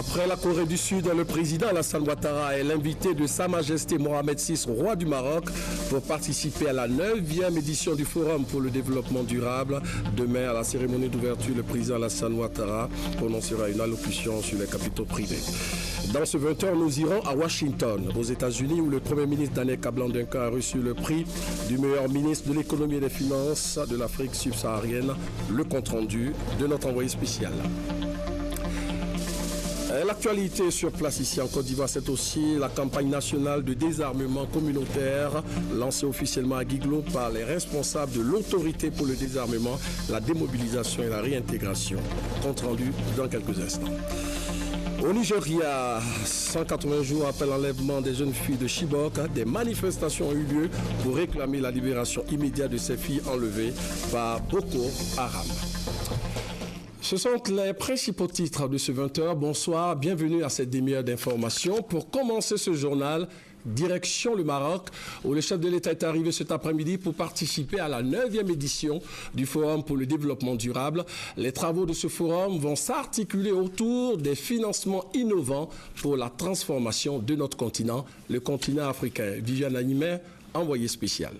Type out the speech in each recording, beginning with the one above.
Après la Corée du Sud, le président Alassane Ouattara est l'invité de Sa Majesté Mohamed VI, roi du Maroc, pour participer à la 9e édition du Forum pour le développement durable. Demain, à la cérémonie d'ouverture, le président Alassane Ouattara prononcera une allocution sur les capitaux privés. Dans ce 20h, nous irons à Washington, aux États-Unis, où le Premier ministre Daniel Kablan-Duncan a reçu le prix du meilleur ministre de l'économie et des finances de l'Afrique subsaharienne. Le compte-rendu de notre envoyé spécial. L'actualité sur place ici en Côte d'Ivoire, c'est aussi la campagne nationale de désarmement communautaire lancée officiellement à Guiglo par les responsables de l'autorité pour le désarmement, la démobilisation et la réintégration. Compte rendu dans quelques instants. Au Nigeria, 180 jours après l'enlèvement des jeunes filles de Chibok, des manifestations ont eu lieu pour réclamer la libération immédiate de ces filles enlevées par Boko Haram. Ce sont les principaux titres de ce 20h. Bonsoir, bienvenue à cette demi-heure d'information. Pour commencer ce journal, direction le Maroc, où le chef de l'État est arrivé cet après-midi pour participer à la 9e édition du Forum pour le développement durable. Les travaux de ce forum vont s'articuler autour des financements innovants pour la transformation de notre continent, le continent africain. Viviane Animé, envoyé spécial.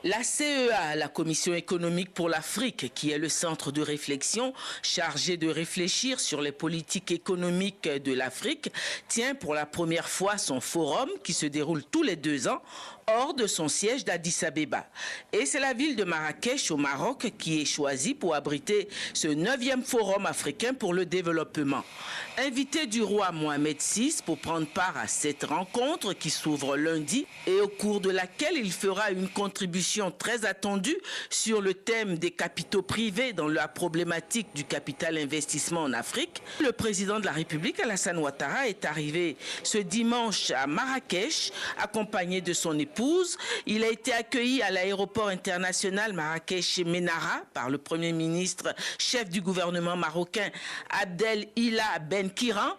La CEA, la Commission économique pour l'Afrique, qui est le centre de réflexion chargé de réfléchir sur les politiques économiques de l'Afrique, tient pour la première fois son forum qui se déroule tous les 2 ans hors de son siège d'Addis Abeba. Et c'est la ville de Marrakech au Maroc qui est choisie pour abriter ce 9e forum africain pour le développement. Invité du roi Mohamed VI pour prendre part à cette rencontre qui s'ouvre lundi et au cours de laquelle il fera une contribution très attendue sur le thème des capitaux privés dans la problématique du capital investissement en Afrique, le président de la République Alassane Ouattara est arrivé ce dimanche à Marrakech accompagné de son épouse. Il a été accueilli à l'aéroport international Marrakech-Menara par le Premier ministre, chef du gouvernement marocain Abdel Ila Ben Kiran,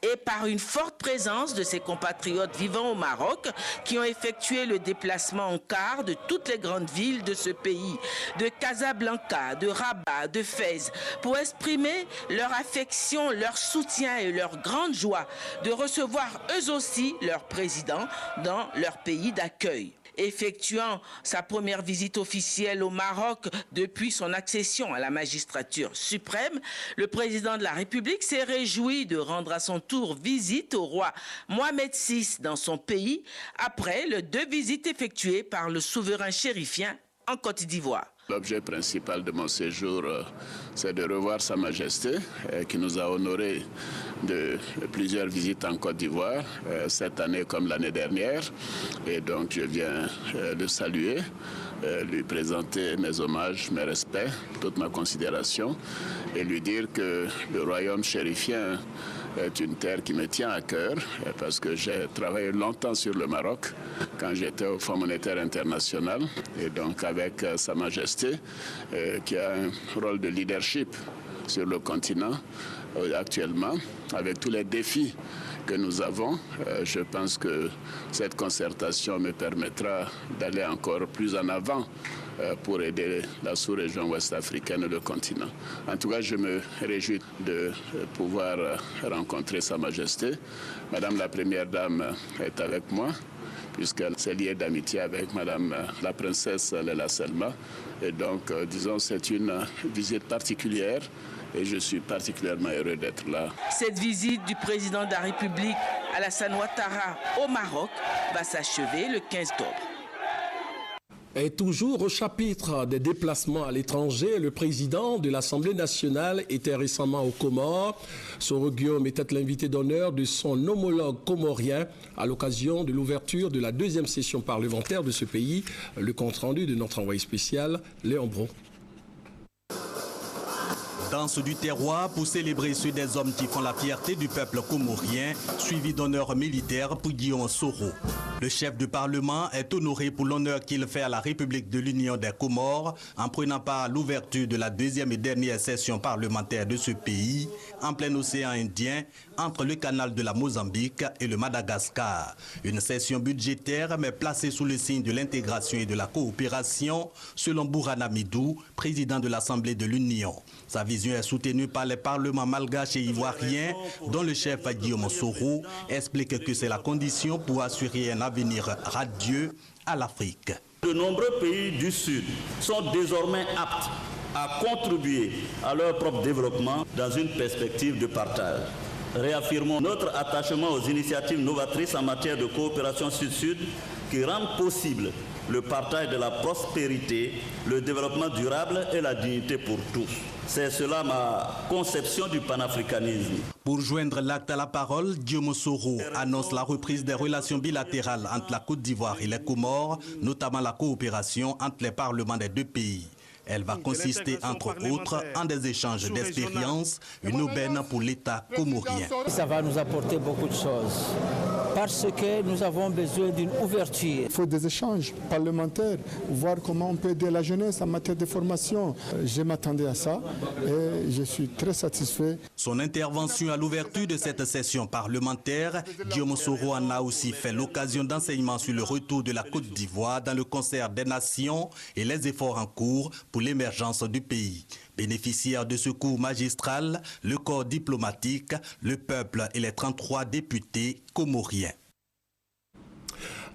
et par une forte présence de ses compatriotes vivant au Maroc qui ont effectué le déplacement en car de toutes les grandes villes de ce pays, de Casablanca, de Rabat, de Fès, pour exprimer leur affection, leur soutien et leur grande joie de recevoir eux aussi leur président dans leur pays d'accueil. Effectuant sa première visite officielle au Maroc depuis son accession à la magistrature suprême, le président de la République s'est réjoui de rendre à son tour visite au roi Mohamed VI dans son pays, après les 2 visites effectuées par le souverain chérifien en Côte d'Ivoire. L'objet principal de mon séjour, c'est de revoir Sa Majesté, qui nous a honorés de plusieurs visites en Côte d'Ivoire, cette année comme l'année dernière. Et donc, je viens le saluer, lui présenter mes hommages, mes respects, toute ma considération, et lui dire que le royaume chérifien est une terre qui me tient à cœur, parce que j'ai travaillé longtemps sur le Maroc, quand j'étais au Fonds monétaire international, et donc avec Sa Majesté, qui a un rôle de leadership sur le continent actuellement, avec tous les défis que nous avons. Je pense que cette concertation me permettra d'aller encore plus en avant pour aider la sous-région ouest-africaine et le continent. En tout cas, je me réjouis de pouvoir rencontrer Sa Majesté. Madame la Première Dame est avec moi, puisqu'elle s'est liée d'amitié avec Madame la Princesse Leila Selma. Et donc, disons, c'est une visite particulière et je suis particulièrement heureux d'être là. Cette visite du président de la République, Alassane Ouattara, au Maroc, va s'achever le 15 octobre. Et toujours au chapitre des déplacements à l'étranger, le président de l'Assemblée nationale était récemment aux Comores. Soro Guillaume était l'invité d'honneur de son homologue comorien à l'occasion de l'ouverture de la 2e session parlementaire de ce pays. Le compte-rendu de notre envoyé spécial, Léon Bro. Danse du terroir pour célébrer ceux des hommes qui font la fierté du peuple comorien, suivi d'honneur militaire pour Guillaume Soro. Le chef du Parlement est honoré pour l'honneur qu'il fait à la République de l'Union des Comores en prenant part à l'ouverture de la 2e et dernière session parlementaire de ce pays en plein océan Indien entre le canal de la Mozambique et le Madagascar. Une session budgétaire mais placée sous le signe de l'intégration et de la coopération selon Bourhana Midou, président de l'Assemblée de l'Union. Sa visite décision est soutenue par les parlements malgaches et ivoiriens, dont le chef Guillaume Soro explique que c'est la condition pour assurer un avenir radieux à l'Afrique. De nombreux pays du Sud sont désormais aptes à contribuer à leur propre développement dans une perspective de partage. Réaffirmons notre attachement aux initiatives novatrices en matière de coopération Sud-Sud qui rendent possible le partage de la prospérité, le développement durable et la dignité pour tous. C'est cela ma conception du panafricanisme. Pour joindre l'acte à la parole, Guillaume Soro annonce la reprise des relations bilatérales entre la Côte d'Ivoire et les Comores, notamment la coopération entre les parlements des deux pays. Elle va consister, entre autres, en des échanges d'expériences, une aubaine pour l'État comorien. Ça va nous apporter beaucoup de choses, parce que nous avons besoin d'une ouverture. Il faut des échanges parlementaires, voir comment on peut aider la jeunesse en matière de formation. Je m'attendais à ça et je suis très satisfait. Son intervention à l'ouverture de cette session parlementaire, Guillaume Soro en a aussi fait l'occasion d'enseignements sur le retour de la Côte d'Ivoire dans le concert des nations et les efforts en cours pour l'émergence du pays. Bénéficiaires de ce cours magistral, le corps diplomatique, le peuple et les 33 députés comoriens.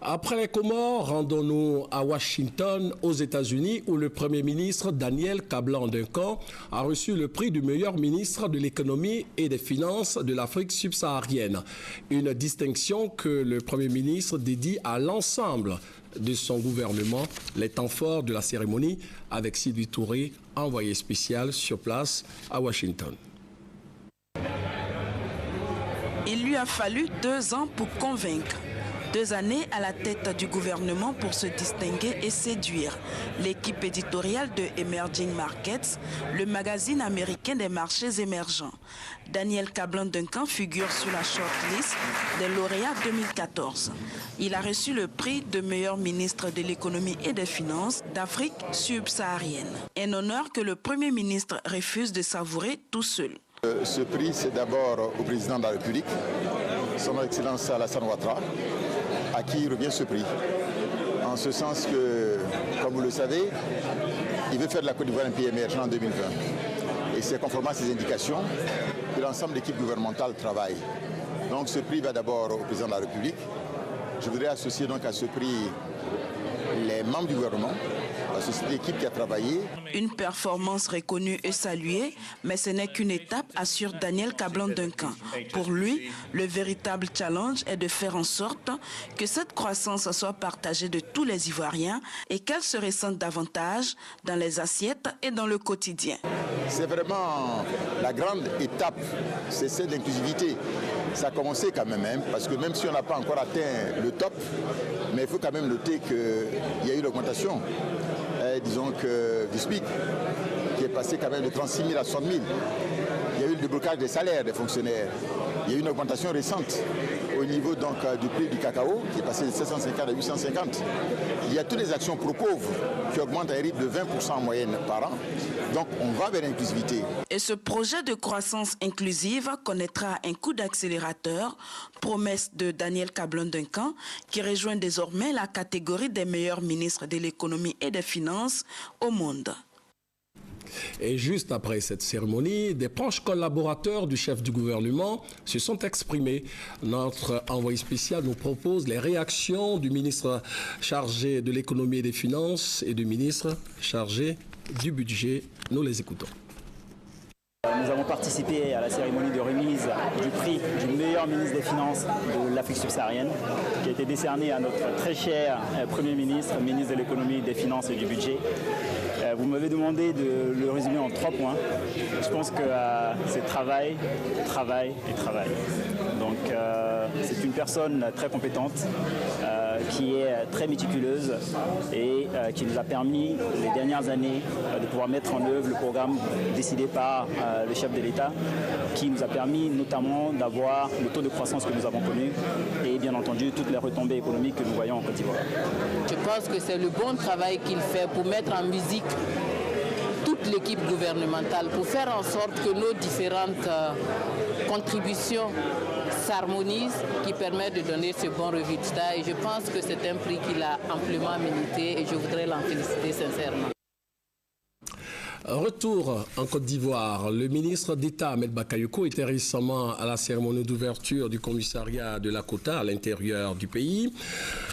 Après les Comores, rendons-nous à Washington, aux États-Unis, où le Premier ministre Daniel Kablan-Duncan a reçu le prix du meilleur ministre de l'économie et des finances de l'Afrique subsaharienne. Une distinction que le Premier ministre dédie à l'ensemble de son gouvernement. Les temps forts de la cérémonie avec Sylvie Touré, envoyé spécial sur place à Washington. Il lui a fallu 2 ans pour convaincre. 2 années à la tête du gouvernement pour se distinguer et séduire l'équipe éditoriale de Emerging Markets, le magazine américain des marchés émergents. Daniel Kablan-Duncan figure sur la shortlist des lauréats 2014. Il a reçu le prix de meilleur ministre de l'économie et des finances d'Afrique subsaharienne. Un honneur que le Premier ministre refuse de savourer tout seul. Ce prix, c'est d'abord au président de la République, son Excellence Alassane Ouattara, à qui revient ce prix. En ce sens que, comme vous le savez, il veut faire de la Côte d'Ivoire un pays émergent en 2020. Et c'est conformément à ces indications que l'ensemble de l'équipe gouvernementale travaille. Donc ce prix va d'abord au président de la République. Je voudrais associer donc à ce prix les membres du gouvernement, l'équipe qui a travaillé. Une performance reconnue et saluée, mais ce n'est qu'une étape, assure Daniel Kablan-Duncan. Pour lui, le véritable challenge est de faire en sorte que cette croissance soit partagée de tous les Ivoiriens et qu'elle se ressente davantage dans les assiettes et dans le quotidien. C'est vraiment la grande étape, c'est celle de l'inclusivité. Ça a commencé quand même, parce que même si on n'a pas encore atteint le top, mais il faut quand même noter qu'il y a eu l'augmentation, disons que du SMIC, qui est passé quand même de 36 000 à 60 000. Il y a eu le déblocage des salaires des fonctionnaires. Il y a eu une augmentation récente au niveau donc, du prix du cacao, qui est passé de 750 à 850. Il y a toutes les actions pro-pauvres qui augmentent à un rythme de 20% en moyenne par an. Donc on va vers l'inclusivité. Et ce projet de croissance inclusive connaîtra un coup d'accélérateur, promesse de Daniel Kablan-Duncan, qui rejoint désormais la catégorie des meilleurs ministres de l'économie et des finances au monde. Et juste après cette cérémonie, des proches collaborateurs du chef du gouvernement se sont exprimés. Notre envoyé spécial nous propose les réactions du ministre chargé de l'économie et des finances et du ministre chargé du budget. Nous les écoutons. Nous avons participé à la cérémonie de remise du prix du meilleur ministre des Finances de l'Afrique subsaharienne, qui a été décerné à notre très cher Premier ministre, ministre de l'économie, des finances et du budget. Vous m'avez demandé de le résumer en 3 points. Je pense que c'est travail, travail et travail. Donc c'est une personne très compétente, qui est très méticuleuse et qui nous a permis les dernières années de pouvoir mettre en œuvre le programme décidé par le chef de l'État, qui nous a permis notamment d'avoir le taux de croissance que nous avons connu et bien entendu toutes les retombées économiques que nous voyons en Côte d'Ivoire. Je pense que c'est le bon travail qu'il fait pour mettre en musique toute l'équipe gouvernementale, pour faire en sorte que nos différentes contributions s'harmonisent, qui permettent de donner ce bon résultat. Et je pense que c'est un prix qu'il a amplement mérité et je voudrais l'en féliciter sincèrement. Retour en Côte d'Ivoire. Le ministre d'État Ahmed Bakayoko était récemment à la cérémonie d'ouverture du commissariat de la Kota à l'intérieur du pays.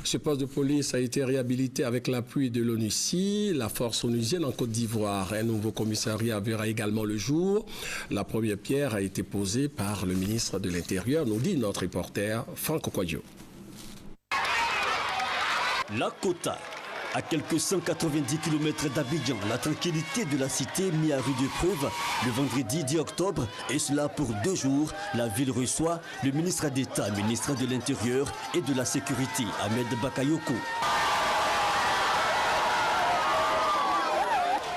Ce poste de police a été réhabilité avec l'appui de l'ONUCI, la force onusienne en Côte d'Ivoire. Un nouveau commissariat verra également le jour. La première pierre a été posée par le ministre de l'Intérieur, nous dit notre reporter Franck Okwadjo. La Kota. À quelques 190 km d'Abidjan, la tranquillité de la cité mise à rude épreuve le vendredi 10 octobre, et cela pour 2 jours. La ville reçoit le ministre d'État, ministre de l'Intérieur et de la Sécurité, Ahmed Bakayoko.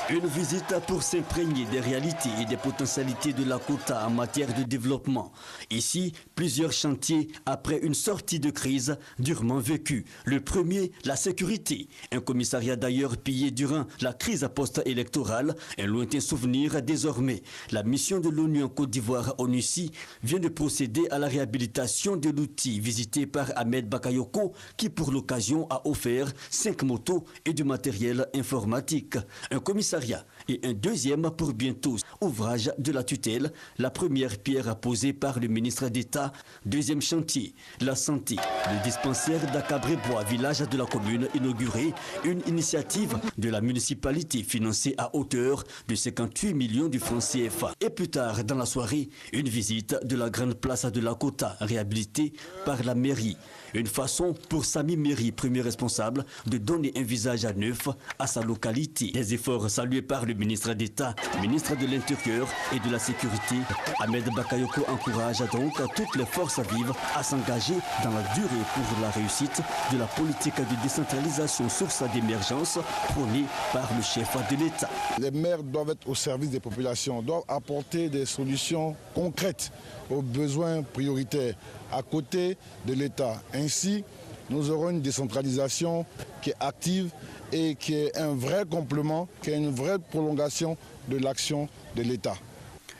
Une visite pour s'imprégner des réalités et des potentialités de la Kota en matière de développement. Ici, plusieurs chantiers après une sortie de crise durement vécue. Le premier, la sécurité. Un commissariat d'ailleurs pillé durant la crise post-électorale. Un lointain souvenir désormais. La mission de l'ONU en Côte d'Ivoire, ONUCI, vient de procéder à la réhabilitation de l'outil visité par Ahmed Bakayoko, qui pour l'occasion a offert 5 motos et du matériel informatique. Un commissariat et un deuxième pour bientôt. Ouvrage de la tutelle, la première pierre posée par le ministre d'État. Deuxième chantier, la santé. Le dispensaire d'Akabré-Bois, village de la commune, inauguré. Une initiative de la municipalité financée à hauteur de 58 millions de francs CFA. Et plus tard dans la soirée, une visite de la grande place de la Kota, réhabilitée par la mairie. Une façon pour Sami Meri, premier responsable, de donner un visage à neuf à sa localité. Des efforts salués par le ministre d'État, ministre de l'Intérieur et de la Sécurité. Ahmed Bakayoko encourage donc toutes les forces vives à s'engager dans la durée pour la réussite de la politique de décentralisation source d'émergence prônée par le chef de l'État. Les maires doivent être au service des populations, doivent apporter des solutions concrètes aux besoins prioritaires à côté de l'État. Ainsi, nous aurons une décentralisation qui est active et qui est un vrai complément, qui est une vraie prolongation de l'action de l'État.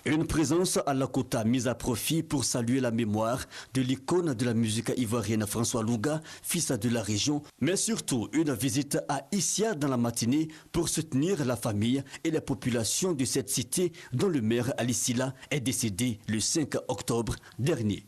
Une présence à la Kota mise à profit pour saluer la mémoire de l'icône de la musique ivoirienne François Louga, fils de la région, mais surtout une visite à Issia dans la matinée pour soutenir la famille et la population de cette cité dont le maire Ali Silla est décédé le 5 octobre dernier.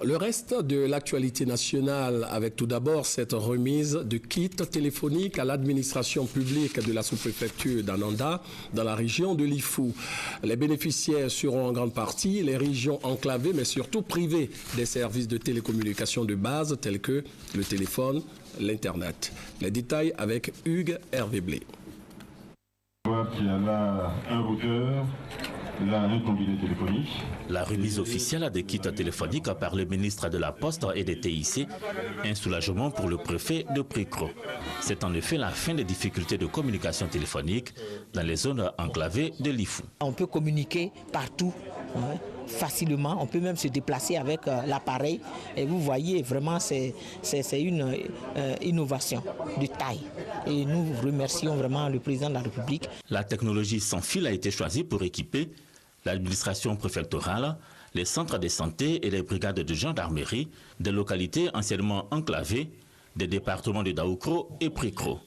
Le reste de l'actualité nationale avec tout d'abord cette remise de kits téléphoniques à l'administration publique de la sous-préfecture d'Ananda dans la région de Lifou. Les bénéficiaires seront en grande partie les régions enclavées mais surtout privées des services de télécommunications de base tels que le téléphone, l'Internet. Les détails avec Hugues Hervé Blé. Il y a là un routeur. Là, un combiné téléphonique. La remise officielle des kits téléphoniques par le ministre de la Poste et des TIC, un soulagement pour le préfet de Pricro. C'est en effet la fin des difficultés de communication téléphonique dans les zones enclavées de Lifou. On peut communiquer partout, facilement, on peut même se déplacer avec l'appareil. Et vous voyez, vraiment, c'est une innovation de taille. Et nous remercions vraiment le président de la République. La technologie sans fil a été choisie pour équiper l'administration préfectorale, les centres de santé et les brigades de gendarmerie des localités anciennement enclavées des départements de Daoukro et Pricro.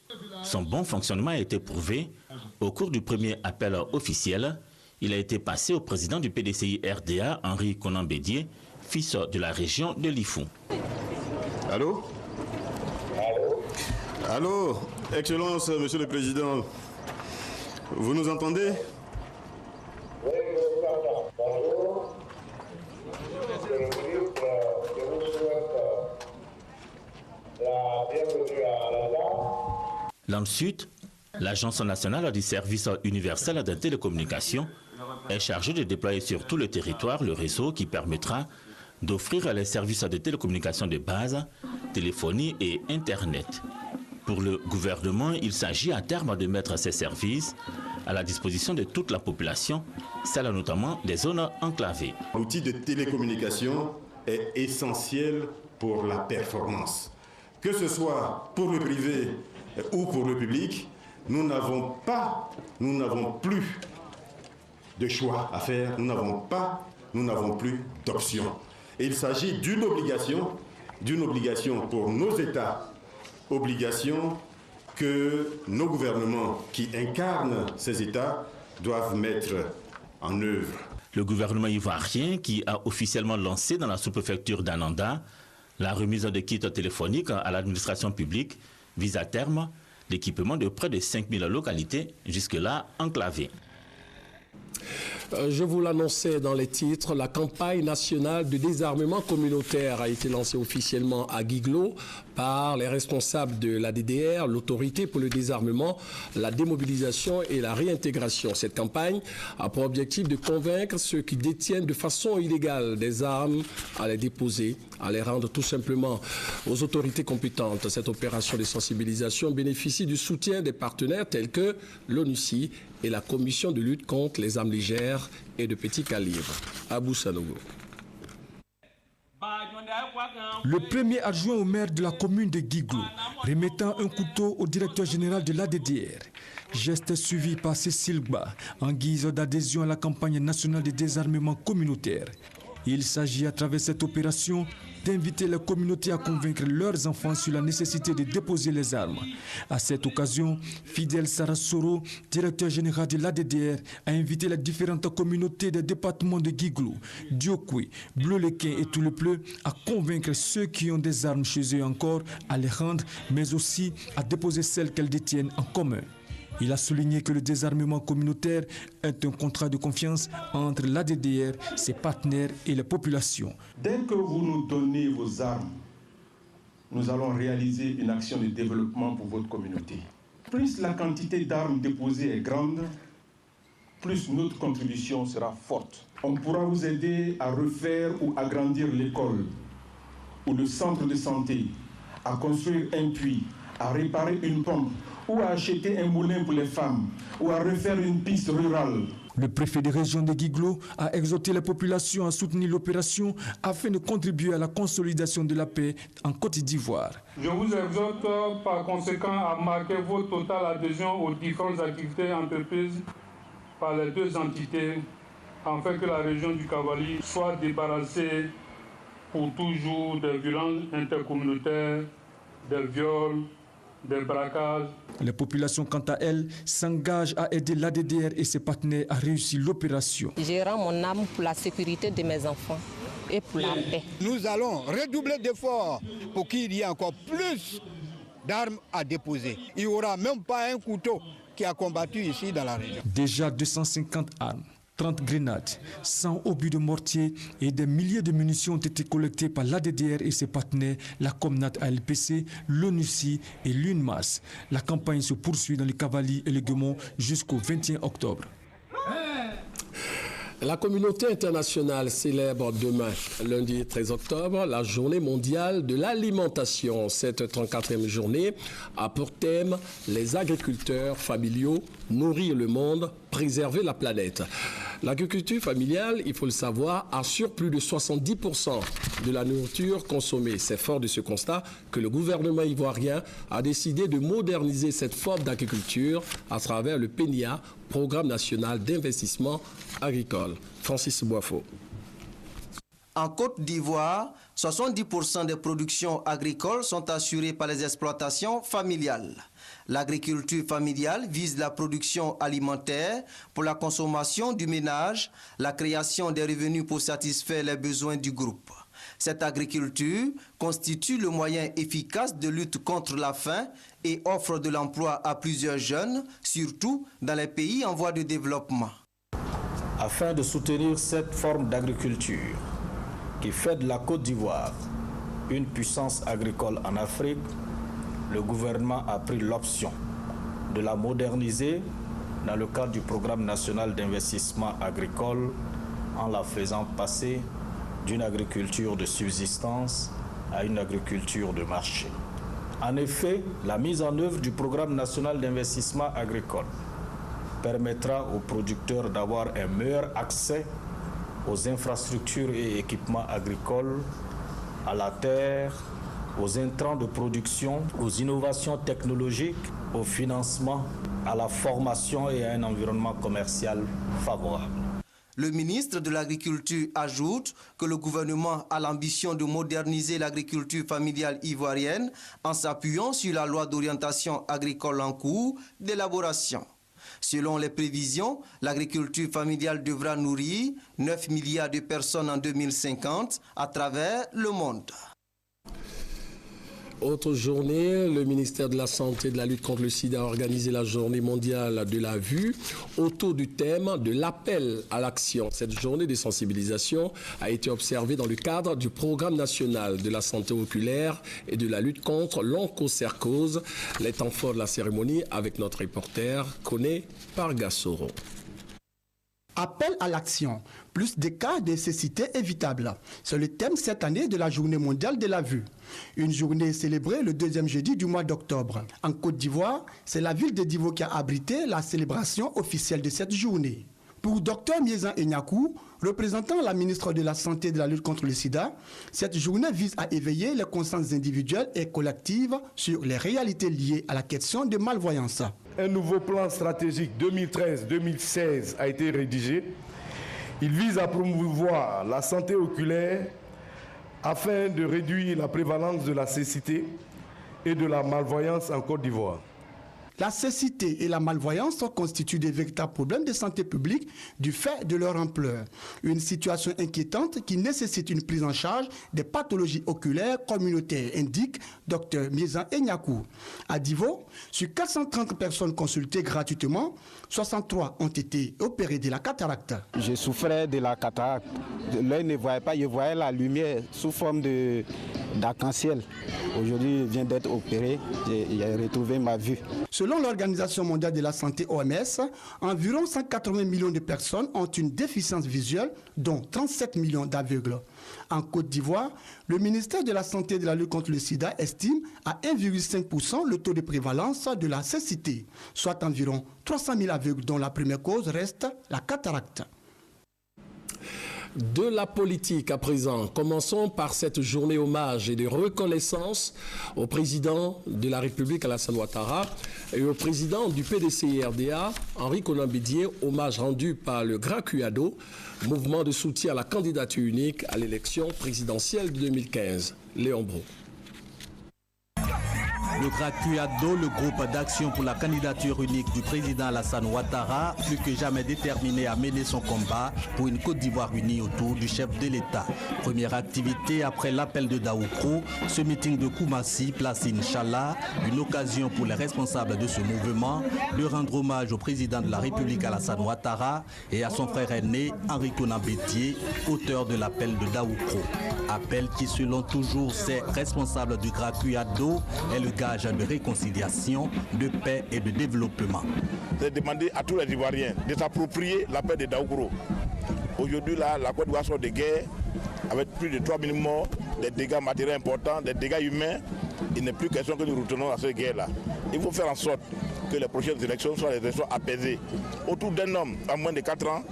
Son bon fonctionnement a été prouvé au cours du premier appel officiel. Il a été passé au président du PDCI RDA, Henri Konan Bédié, fils de la région de Lifou. Allô? Allô? Excellence, Monsieur le Président, vous nous entendez? Oui, bonjour. Monsieur le ministre, je vous souhaite la bienvenue à Ananda. L'ANSUT, l'Agence nationale du service universel de télécommunications, est chargée de déployer sur tout le territoire le réseau qui permettra d'offrir les services de télécommunications de base, téléphonie et Internet. Pour le gouvernement, il s'agit à terme de mettre ces services à la disposition de toute la population, celle notamment des zones enclavées. L'outil de télécommunication est essentiel pour la performance. Que ce soit pour le privé ou pour le public, nous n'avons plus de choix à faire, nous n'avons plus d'options. Et il s'agit d'une obligation pour nos États, obligation que nos gouvernements qui incarnent ces États doivent mettre en œuvre. Le gouvernement ivoirien qui a officiellement lancé dans la sous-préfecture d'Ananda la remise de kits téléphoniques à l'administration publique vise à terme l'équipement de près de 5000 localités jusque-là enclavées. Je vous l'annonçais dans les titres, la campagne nationale de désarmement communautaire a été lancée officiellement à Guiglo par les responsables de la DDR, l'autorité pour le désarmement, la démobilisation et la réintégration. Cette campagne a pour objectif de convaincre ceux qui détiennent de façon illégale des armes à les déposer, à les rendre tout simplement aux autorités compétentes. Cette opération de sensibilisation bénéficie du soutien des partenaires tels que l'ONUCI et la Commission de lutte contre les armes légères et de petit calibre. Abou Sanogo. Le premier adjoint au maire de la commune de Guiglo, remettant un couteau au directeur général de l'ADDR. Geste suivi par Cécile Ba en guise d'adhésion à la campagne nationale de désarmement communautaire. Il s'agit à travers cette opération d'inviter la communauté à convaincre leurs enfants sur la nécessité de déposer les armes. À cette occasion, Fidel Sarasoro, directeur général de l'ADDR, a invité les différentes communautés des départements de Guiglo, Diokwe, Bleu-Lequin et Toulepleu à convaincre ceux qui ont des armes chez eux encore à les rendre, mais aussi à déposer celles qu'elles détiennent en commun. Il a souligné que le désarmement communautaire est un contrat de confiance entre l'ADDR, ses partenaires et la population. Dès que vous nous donnez vos armes, nous allons réaliser une action de développement pour votre communauté. Plus la quantité d'armes déposées est grande, plus notre contribution sera forte. On pourra vous aider à refaire ou agrandir l'école ou le centre de santé, à construire un puits, à réparer une pompe, ou à acheter un moulin pour les femmes, ou à refaire une piste rurale. Le préfet de région de Guiglo a exhorté la population à soutenir l'opération afin de contribuer à la consolidation de la paix en Côte d'Ivoire. Je vous exhorte par conséquent à marquer votre totale adhésion aux différentes activités entreprises par les deux entités, afin que la région du Cavali soit débarrassée pour toujours des violences intercommunautaires, des viols, des braquages. La population, quant à elle, s'engage à aider l'ADDR et ses partenaires à réussir l'opération. Je rends mon âme pour la sécurité de mes enfants et pour la paix. Nous allons redoubler d'efforts pour qu'il y ait encore plus d'armes à déposer. Il n'y aura même pas un couteau qui a combattu ici dans la région. Déjà 250 armes, 30 grenades, 100 obus de mortier et des milliers de munitions ont été collectés par l'ADDR et ses partenaires, la Comnat ALPC, l'ONUCI et l'UNMAS. La campagne se poursuit dans le Cavali et le Guemont jusqu'au 21 octobre. La communauté internationale célèbre demain, lundi 13 octobre, la journée mondiale de l'alimentation. Cette 34e journée a pour thème les agriculteurs familiaux, nourrir le monde, préserver la planète. L'agriculture familiale, il faut le savoir, assure plus de 70% de la nourriture consommée. C'est fort de ce constat que le gouvernement ivoirien a décidé de moderniser cette forme d'agriculture à travers le PNIA, Programme national d'investissement agricole. Francis Boifo. En Côte d'Ivoire, 70% des productions agricoles sont assurées par les exploitations familiales. L'agriculture familiale vise la production alimentaire pour la consommation du ménage, la création des revenus pour satisfaire les besoins du groupe. Cette agriculture constitue le moyen efficace de lutte contre la faim et offre de l'emploi à plusieurs jeunes, surtout dans les pays en voie de développement. Afin de soutenir cette forme d'agriculture qui fait de la Côte d'Ivoire une puissance agricole en Afrique, le gouvernement a pris l'option de la moderniser dans le cadre du Programme national d'investissement agricole en la faisant passer d'une agriculture de subsistance à une agriculture de marché. En effet, la mise en œuvre du Programme national d'investissement agricole permettra aux producteurs d'avoir un meilleur accès aux infrastructures et équipements agricoles, à la terre, aux intrants de production, aux innovations technologiques, au financement, à la formation et à un environnement commercial favorable. Le ministre de l'Agriculture ajoute que le gouvernement a l'ambition de moderniser l'agriculture familiale ivoirienne en s'appuyant sur la loi d'orientation agricole en cours d'élaboration. Selon les prévisions, l'agriculture familiale devra nourrir 9 milliards de personnes en 2050 à travers le monde. Autre journée, le ministère de la Santé et de la lutte contre le sida a organisé la journée mondiale de la vue autour du thème de l'appel à l'action. Cette journée de sensibilisation a été observée dans le cadre du programme national de la santé oculaire et de la lutte contre l'onchocercose. Les temps forts de la cérémonie avec notre reporter Koné Pargassoro. Appel à l'action, plus de cas de cécité évitable. C'est le thème cette année de la Journée mondiale de la vue. Une journée célébrée le deuxième jeudi du mois d'octobre. En Côte d'Ivoire, c'est la ville de Divo qui a abrité la célébration officielle de cette journée. Pour Dr Miezan Enyakou, représentant la ministre de la Santé et de la lutte contre le sida, cette journée vise à éveiller les consciences individuelles et collectives sur les réalités liées à la question de malvoyance. Un nouveau plan stratégique 2013-2016 a été rédigé. Il vise à promouvoir la santé oculaire afin de réduire la prévalence de la cécité et de la malvoyance en Côte d'Ivoire. La cécité et la malvoyance constituent des véritables problèmes de santé publique du fait de leur ampleur. Une situation inquiétante qui nécessite une prise en charge des pathologies oculaires communautaires, indique Dr Miezan Enyakou. À Divo, sur 430 personnes consultées gratuitement, 63 ont été opérées de la cataracte. Je souffrais de la cataracte. L'œil ne voyait pas, je voyais la lumière sous forme d'arc-en-ciel. Aujourd'hui, je viens d'être opéré, j'ai retrouvé ma vue. Selon l'Organisation mondiale de la santé OMS, environ 180 millions de personnes ont une déficience visuelle, dont 37 millions d'aveugles. En Côte d'Ivoire, le ministère de la Santé et de la lutte contre le sida estime à 1,5% le taux de prévalence de la cécité, soit environ 300 000 aveugles dont la première cause reste la cataracte. De la politique à présent. Commençons par cette journée hommage et de reconnaissance au président de la République Alassane Ouattara et au président du PDCI-RDA, Henri Konan Bédié, hommage rendu par le GRACUADO, mouvement de soutien à la candidature unique à l'élection présidentielle de 2015. Léon Bro. Le GRACUADO, le groupe d'action pour la candidature unique du président Alassane Ouattara, plus que jamais déterminé à mener son combat pour une Côte d'Ivoire unie autour du chef de l'État. Première activité après l'appel de Daoukro, ce meeting de Koumassi, place Inch'Allah, une occasion pour les responsables de ce mouvement de rendre hommage au président de la République Alassane Ouattara et à son frère aîné Henri Konan Bédié, auteur de l'appel de Daoukro. Appel qui, selon toujours ses responsables du GRACUADO, est le gage de réconciliation, de paix et de développement. C'est demander à tous les Ivoiriens de s'approprier la paix de Daoukro. Aujourd'hui, là, la Côte d'Ivoire sort de guerre avec plus de 3 000 morts, des dégâts matériels importants, des dégâts humains. Il n'est plus question que nous retenons à cette guerre-là. Il faut faire en sorte que les prochaines élections soient des élections apaisées. Autour d'un homme, à moins de 4 ans,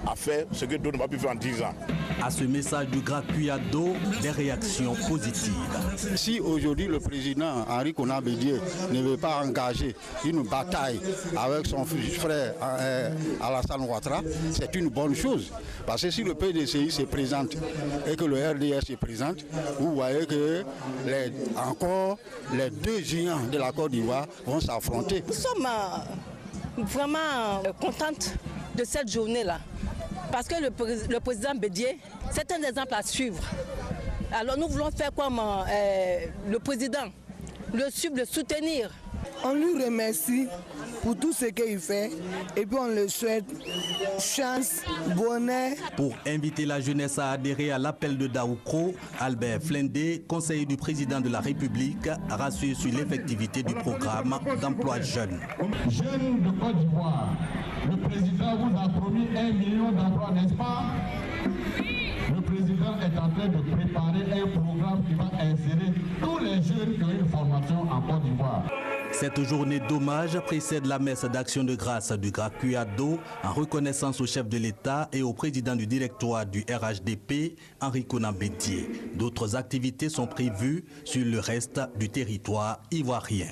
a fait ce que d'autres n'ont pas pu faire en 10 ans. À ce message du GRACUADO, des réactions positives. Si aujourd'hui le président Henri Konan Bédié ne veut pas engager une bataille avec son frère Alassane Ouattara, c'est une bonne chose. Parce que si le PDCI se présente et que le RDS se présente, vous voyez que encore les deux géants de la Côte d'Ivoire vont s'affronter. Nous sommes vraiment contentes de cette journée-là. Parce que le président Bédié, c'est un exemple à suivre. Alors nous voulons faire comme le président, le suivre, le soutenir. On lui remercie pour tout ce qu'il fait et puis on le souhaite chance, bonheur. Pour inviter la jeunesse à adhérer à l'appel de Daoukro, Albert Flendé, conseiller du président de la République, rassure sur l'effectivité du programme d'emploi jeune. Jeunes de Côte d'Ivoire, le président vous a promis 1 million d'emplois, n'est-ce pas? Le président est en train de préparer un programme qui va insérer tous les jeunes qui ont une formation en Côte d'Ivoire. Cette journée d'hommage précède la messe d'action de grâce du GRACUADO en reconnaissance au chef de l'État et au président du directoire du RHDP, Henri Konan Bédié. D'autres activités sont prévues sur le reste du territoire ivoirien.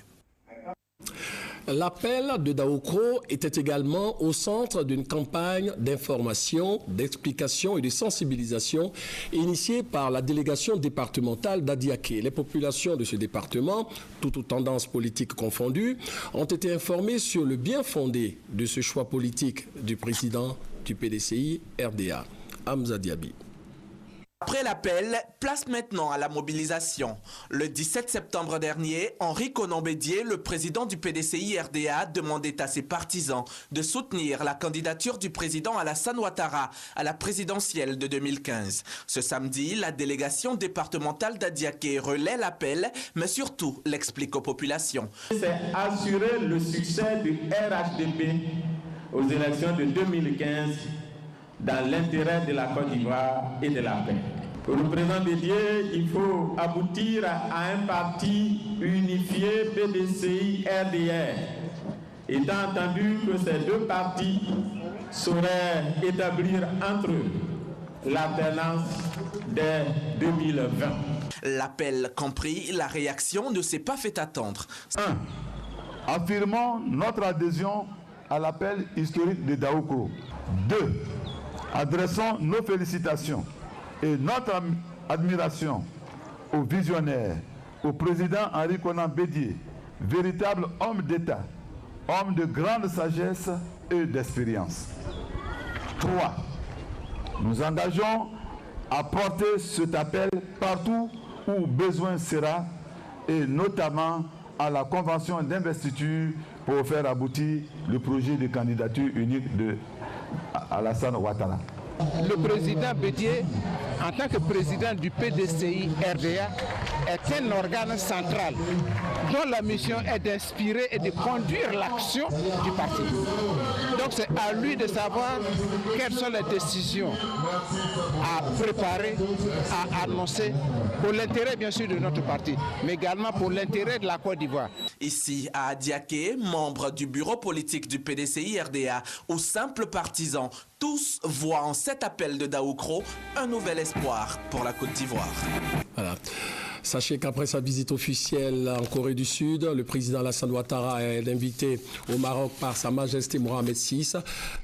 L'appel de Daoukro était également au centre d'une campagne d'information, d'explication et de sensibilisation initiée par la délégation départementale d'Adiaké. Les populations de ce département, toutes tendances politiques confondues, ont été informées sur le bien fondé de ce choix politique du président du PDCI RDA, Hamza Diaby. Après l'appel, place maintenant à la mobilisation. Le 17 septembre dernier, Henri Konan Bédié, le président du PDCI RDA, demandait à ses partisans de soutenir la candidature du président Alassane Ouattara à la présidentielle de 2015. Ce samedi, la délégation départementale d'Adiaké relaie l'appel, mais surtout l'explique aux populations. C'est assurer le succès du RHDP aux élections de 2015 dans l'intérêt de la Côte d'Ivoire et de la paix. Pour le président Bédié, il faut aboutir à un parti unifié PDCI RDR, étant entendu que ces deux partis sauraient établir entre eux l'alternance dès 2020. L'appel compris, la réaction ne s'est pas fait attendre. 1. Affirmons notre adhésion à l'appel historique de Daoukro. 2. Adressons nos félicitations et notre admiration au visionnaire, au président Henri Konan Bédié, véritable homme d'État, homme de grande sagesse et d'expérience. 3. Nous engageons à porter cet appel partout où besoin sera, et notamment à la convention d'investiture pour faire aboutir le projet de candidature unique de Alassane Ouattara. Le président Bédié, en tant que président du PDCI RDA, est un organe central dont la mission est d'inspirer et de conduire l'action du parti. Donc c'est à lui de savoir quelles sont les décisions à préparer, à annoncer, pour l'intérêt bien sûr de notre parti, mais également pour l'intérêt de la Côte d'Ivoire. Ici à Adiaké, membres du bureau politique du PDCI RDA ou simples partisans, tous voient en cet appel de Daoukro un nouvel espoir pour la Côte d'Ivoire. Voilà. Sachez qu'après sa visite officielle en Corée du Sud, le président Alassane Ouattara est invité au Maroc par Sa Majesté Mohamed VI.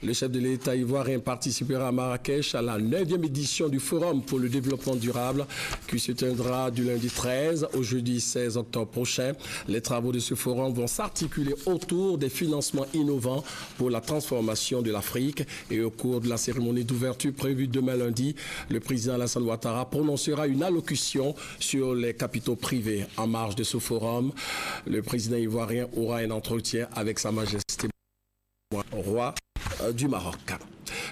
Le chef de l'État ivoirien participera à Marrakech à la 9e édition du Forum pour le développement durable qui se tiendra du lundi 13 au jeudi 16 octobre prochain. Les travaux de ce forum vont s'articuler autour des financements innovants pour la transformation de l'Afrique. Et au cours de la cérémonie d'ouverture prévue demain lundi, le président Alassane Ouattara prononcera une allocution sur les capitaux privés. En marge de ce forum, le président ivoirien aura un entretien avec Sa Majesté roi du Maroc.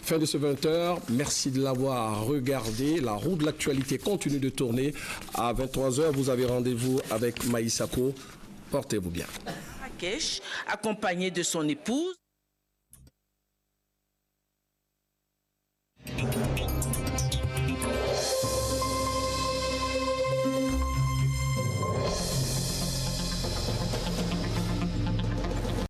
Fin de ce 20h, merci de l'avoir regardé. La roue de l'actualité continue de tourner. À 23h, vous avez rendez-vous avec Maïsako. Portez-vous bien. Marrakech, accompagné de son épouse.